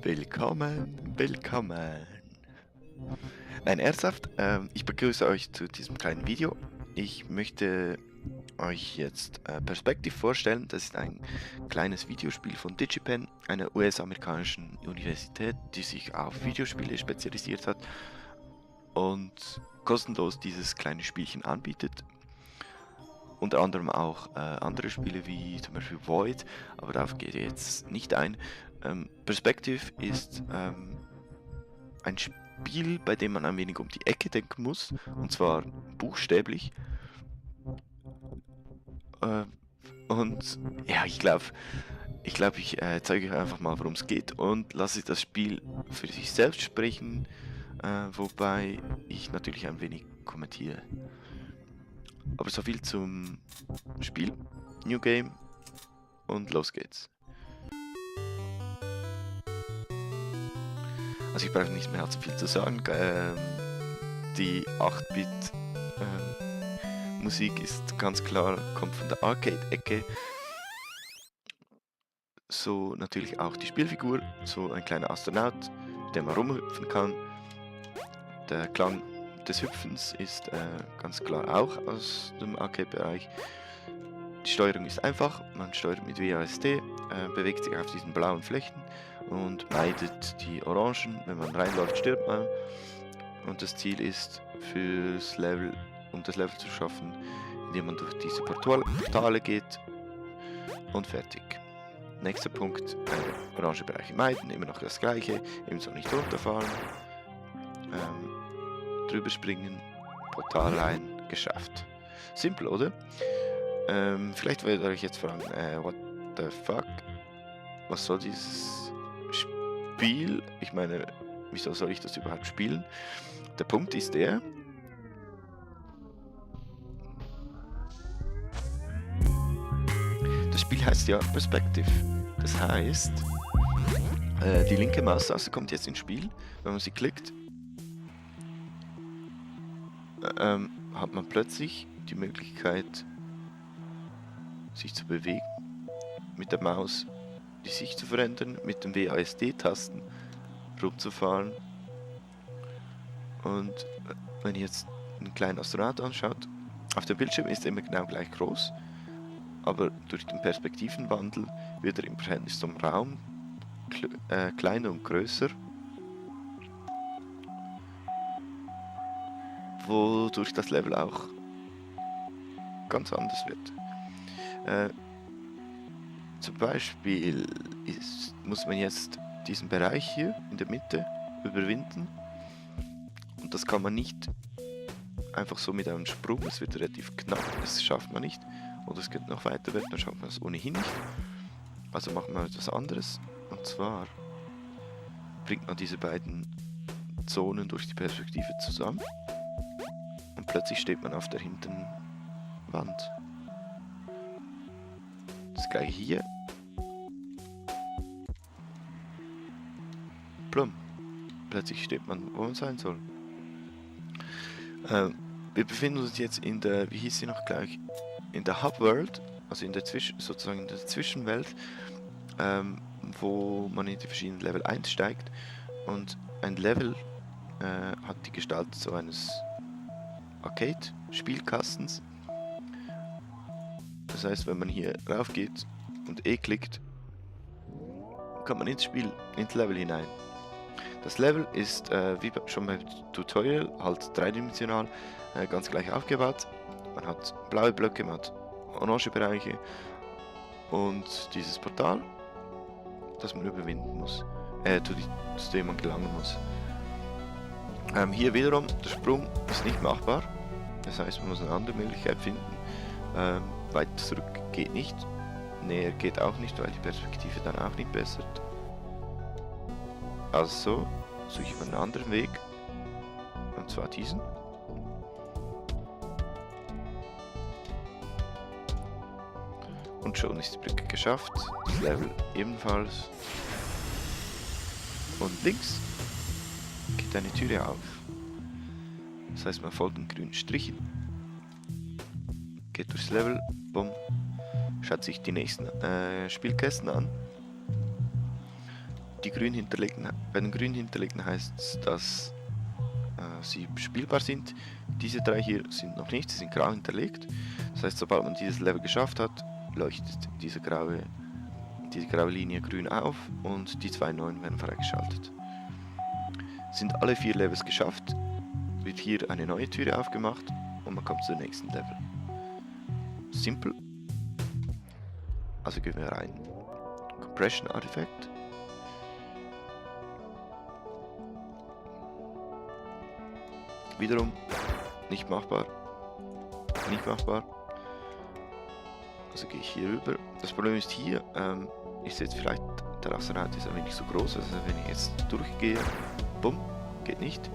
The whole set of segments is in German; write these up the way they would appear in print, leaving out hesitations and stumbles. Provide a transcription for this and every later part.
Willkommen, willkommen. Nein, ernsthaft, ich begrüße euch zu diesem kleinen Video. Ich möchte euch jetzt Perspective vorstellen. Das ist ein kleines Videospiel von DigiPen, einer US-amerikanischen Universität, die sich auf Videospiele spezialisiert hat und kostenlos dieses kleine Spielchen anbietet. Unter anderem auch andere Spiele wie zum Beispiel Void, aber darauf geht ihr jetzt nicht ein. Perspective ist ein Spiel, bei dem man ein wenig um die Ecke denken muss, und zwar buchstäblich. Und ja, ich glaube, ich zeige euch einfach mal, worum es geht und lasse das Spiel für sich selbst sprechen, wobei ich natürlich ein wenig kommentiere. Aber so viel zum Spiel, New Game und los geht's. Also ich brauche nicht mehr allzu viel zu sagen. Die 8-Bit Musik ist ganz klar, kommt von der Arcade-Ecke. So natürlich auch die Spielfigur, so ein kleiner Astronaut, mit dem man rumhüpfen kann. Der Klang des Hüpfens ist ganz klar auch aus dem Arcade-Bereich. Die Steuerung ist einfach, man steuert mit WASD, bewegt sich auf diesen blauen Flächen und meidet die Orangen. Wenn man reinläuft, stirbt man. Und das Ziel ist, um das Level zu schaffen, indem man durch diese Portale geht und fertig. Nächster Punkt, orange Bereiche meiden, immer noch das gleiche, ebenso nicht runterfahren, drüber springen, Portal rein, geschafft. Simpel, oder? Vielleicht werdet ihr euch jetzt fragen, what the fuck? Was soll dieses Spiel? Ich meine, wieso soll ich das überhaupt spielen? Der Punkt ist der, das Spiel heißt ja Perspective. Das heißt, die linke Maustaste kommt jetzt ins Spiel. Wenn man sie klickt, hat man plötzlich die Möglichkeit, sich zu bewegen, mit der Maus die Sicht zu verändern, mit den WASD-Tasten rumzufahren. Und wenn ihr jetzt einen kleinen Astronaut anschaut, auf dem Bildschirm ist er immer genau gleich groß, aber durch den Perspektivenwandel wird er im Verhältnis zum Raum kleiner und größer, wodurch das Level auch ganz anders wird. Zum Beispiel muss man jetzt diesen Bereich hier in der Mitte überwinden, und das kann man nicht einfach so mit einem Sprung, es wird relativ knapp, das schafft man nicht, oder es geht noch weiter weg, dann schafft man es ohnehin nicht. Also machen wir etwas anderes, und zwar bringt man diese beiden Zonen durch die Perspektive zusammen und plötzlich steht man auf der hinteren Wand. Das gleiche hier. Plum. Plötzlich steht man, wo man sein soll. Wir befinden uns jetzt in der, wie hieß sie noch gleich, in der Hub World, also sozusagen in der Zwischenwelt, wo man in die verschiedenen Level einsteigt, und ein Level hat die Gestalt so eines Arcade-Spielkastens. Das heißt, wenn man hier rauf geht und E klickt, kommt man ins Level hinein. Das Level ist, wie schon beim Tutorial, halt dreidimensional, ganz gleich aufgebaut. Man hat blaue Blöcke, man hat orange Bereiche und dieses Portal, das man überwinden muss, zu dem man gelangen muss. Hier wiederum, der Sprung ist nicht machbar, das heißt, man muss eine andere Möglichkeit finden. Weiter zurück geht nicht, näher geht auch nicht, weil die Perspektive dann auch nicht bessert. Also suche ich einen anderen Weg, und zwar diesen. Und schon ist die Brücke geschafft, das Level ebenfalls. Und links geht eine Türe auf. Das heißt, man folgt den grünen Strichen, geht durchs Level, bumm, schaut sich die nächsten Spielkästen an. die grün hinterlegten, bei den grün hinterlegten heißt es, dass sie spielbar sind. Diese 3 hier sind noch nicht, sie sind grau hinterlegt. Das heißt, sobald man dieses Level geschafft hat, leuchtet diese graue Linie grün auf und die 2 neuen werden freigeschaltet. Sind alle 4 Levels geschafft, wird hier eine neue Türe aufgemacht und man kommt zum nächsten Level. Simpel. Also gehen wir rein. Compression Artifact. Wiederum nicht machbar. Nicht machbar. Also gehe ich hier rüber. Das Problem ist hier, ich sehe jetzt vielleicht, der Astronaut ist ein wenig zu groß, also wenn ich jetzt durchgehe, bumm, geht nicht.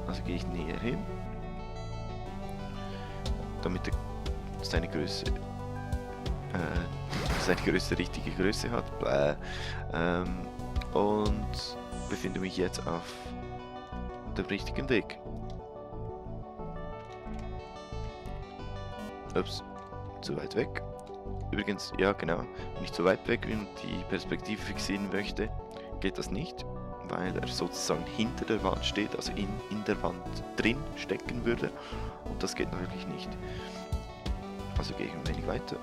Also gehe ich näher hin, damit er seine Größe, richtige Größe hat. Und befinde mich jetzt auf dem richtigen Weg. Ups, zu weit weg. Übrigens, ja genau, wenn ich zu weit weg bin und die Perspektive fixieren möchte, geht das nicht, weil er sozusagen hinter der Wand steht, also in der Wand drin stecken würde. Und das geht natürlich nicht. Also gehe ich ein wenig weiter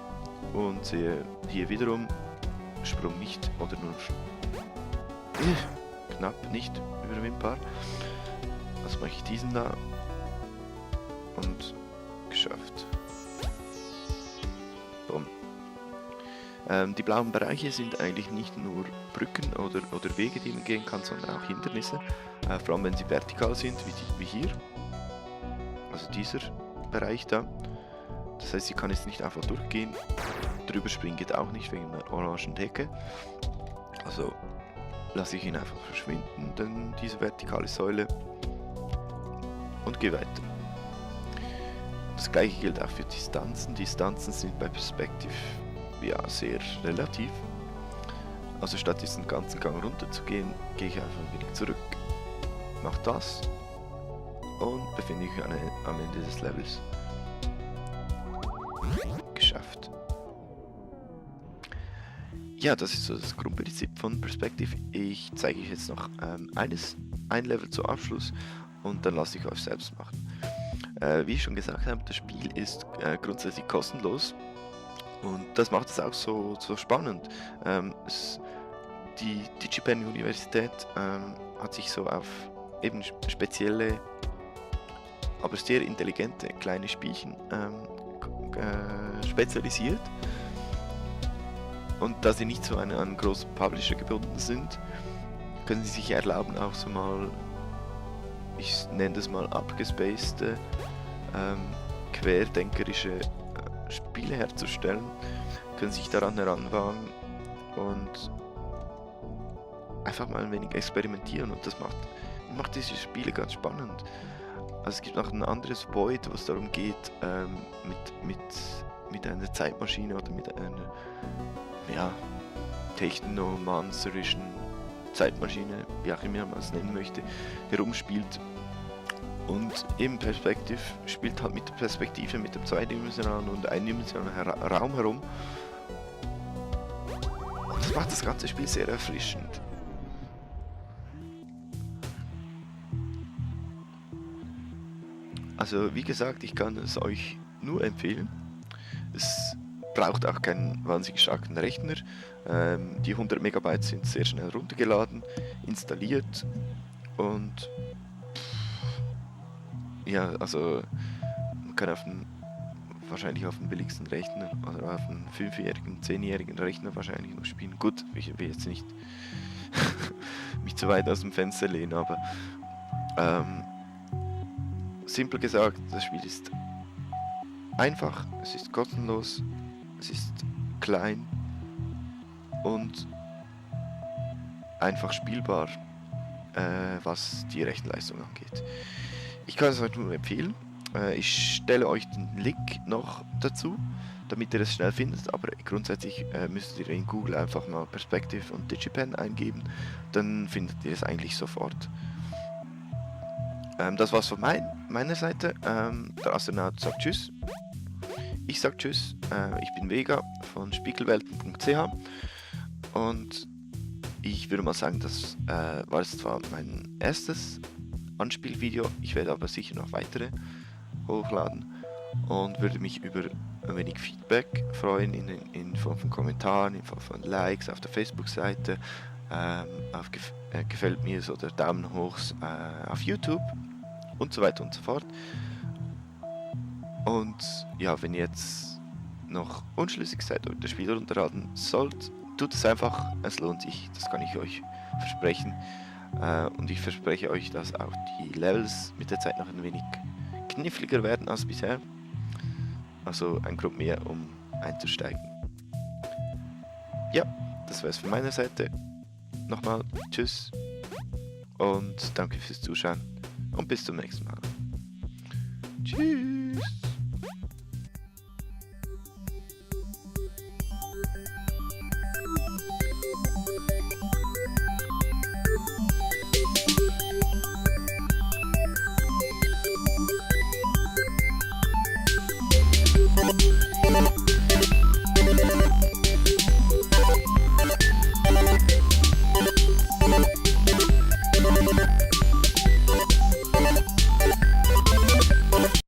und sehe hier wiederum Sprung nicht oder nur knapp nicht überwindbar. Also mache ich diesen da und geschafft. Boom. Die blauen Bereiche sind eigentlich nicht nur Brücken oder Wege, die man gehen kann, sondern auch Hindernisse. Vor allem wenn sie vertikal sind, wie hier. Also dieser Bereich da. Das heißt, ich kann jetzt nicht einfach durchgehen. Drüber springen geht auch nicht wegen der orangen Decke. Also lasse ich ihn einfach verschwinden, dann diese vertikale Säule und gehe weiter. Das gleiche gilt auch für Distanzen. Distanzen sind bei Perspective ja sehr relativ. Also statt diesen ganzen Gang runter zu gehen, gehe ich einfach ein wenig zurück, mache das und befinde mich am Ende des Levels. Geschafft. Ja, das ist so das Grundprinzip von Perspective. Ich zeige euch jetzt noch ein Level zum Abschluss und dann lasse ich euch selbst machen. Wie ich schon gesagt habe, das Spiel ist grundsätzlich kostenlos und das macht es auch so spannend. Die DigiPen-Universität hat sich so auf eben spezielle, aber sehr intelligente kleine Spielchen spezialisiert. Und da sie nicht so an einen großen Publisher gebunden sind, können sie sich erlauben, auch so mal, ich nenne das mal abgespacede, querdenkerische Spiele herzustellen, können sich daran heranwagen und einfach mal ein wenig experimentieren, und das macht diese Spiele ganz spannend. Also es gibt noch ein anderes Void, wo es darum geht, mit einer Zeitmaschine oder mit einer technomancerischen Zeitmaschine, wie auch immer man es nennen möchte, herumspielt. Und eben Perspective spielt halt mit der Perspektive, mit dem zweidimensionalen und eindimensionalen Raum herum. Und das macht das ganze Spiel sehr erfrischend. Also wie gesagt, ich kann es euch nur empfehlen. Es braucht auch keinen wahnsinnig starken Rechner. Die 100 Megabyte sind sehr schnell runtergeladen, installiert und ja, also man kann wahrscheinlich auf dem billigsten Rechner oder auf einem 5-jährigen, 10-jährigen Rechner wahrscheinlich noch spielen. Gut, ich will jetzt nicht mich zu weit aus dem Fenster lehnen, aber simpel gesagt, das Spiel ist einfach, es ist kostenlos, es ist klein und einfach spielbar, was die Rechenleistung angeht. Ich kann es euch nur empfehlen. Ich stelle euch den Link noch dazu, damit ihr es schnell findet, aber grundsätzlich müsst ihr in Google einfach mal Perspective und DigiPen eingeben, dann findet ihr es eigentlich sofort. Das war's von meiner Seite. Der Astronaut sagt Tschüss. Ich sag Tschüss. Ich bin Vega von spiegelwelten.ch und ich würde mal sagen, das war jetzt zwar mein erstes Anspielvideo, ich werde aber sicher noch weitere hochladen und würde mich über ein wenig Feedback freuen in Form von Kommentaren, in Form von Likes auf der Facebook-Seite, auf gefällt mir oder Daumen hoch auf YouTube und so weiter und so fort. Und ja, wenn ihr jetzt noch unschlüssig seid oder das Spiel runterladen sollt, tut es einfach, es lohnt sich, das kann ich euch versprechen. Und ich verspreche euch, dass auch die Levels mit der Zeit noch ein wenig kniffliger werden als bisher. Also ein Grund mehr, um einzusteigen. Ja, das wäre es von meiner Seite. Nochmal tschüss und danke fürs Zuschauen und bis zum nächsten Mal. Tschüss.